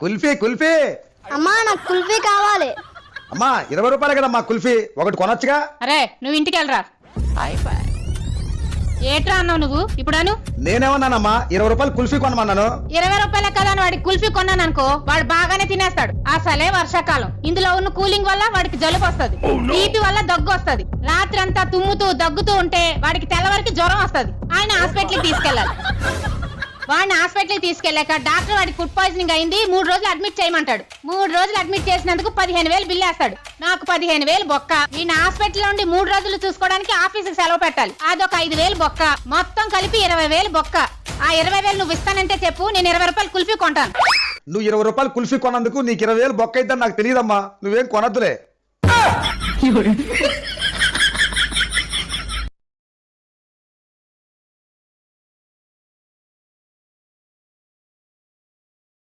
కుల్ఫీ కుల్ఫీ. అమ్మా నాకు కుల్ఫీ కావాలి. అమ్మా 20 రూపాయలే కదమ్మా కుల్ఫీ, ఒకటి కొనొచ్చుగా. అరే నువ్వు ఇంటికి వెళ్ళరా. ఏట్రా అన్నావు నువ్వు ఇప్పుడు? అను నేనేమన్నానమ్మా, 20 రూపాయలు కుల్ఫీ కొనమన్నాను. 20 రూపాయల కదా అని వాడికి కుల్ఫీ కొన్నాను అనుకో, వాడు బాగానే తినేస్తాడు. అసలే వర్షాకాలం, ఇందులో ఉన్న కూలింగ్ వల్ల వాడికి జలుబు వస్తుంది, బీపీ వల్ల దగ్గు వస్తుంది, రాత్రి అంతా తుమ్ముతూ దగ్గుతూ ఉంటే వాడికి తెల్లవారికి జ్వరం వస్తుంది. ఆయన హాస్పిటల్కి తీసుకెళ్ళాలి. వాడిని హాస్పిటల్కి తీసుకెళ్ళాక డాక్టర్ వాడికి ఫుడ్ పాయిజనింగ్ అయింది, 3 రోజులు అడ్మిట్ చేయమంటాడు. 3 రోజులు అడ్మిట్ చేసినందుకు 15,000 బిల్లు వేస్తాడు. నాకు 15,000 బొక్క. ఈయన హాస్పిటల్ నుండి 3 రోజులు చూసుకోవడానికి ఆఫీసుకి సెలవు పెట్టాలి, అదొక 5,000 బొక్క. మొత్తం కలిపి 20,000 బొక్క. ఆ 20,000 నువ్వు ఇస్తానంటే చెప్పు, నేను 20 రూపాయలు కుల్ఫీ కొంటాను. నువ్వు 20 రూపాయలు కుల్ఫీ కొన్నందుకు నీకు 20,000 బొక్క అయిద్దని నాకు తెలియదమ్మా, నువ్వేం కొనద్దులే.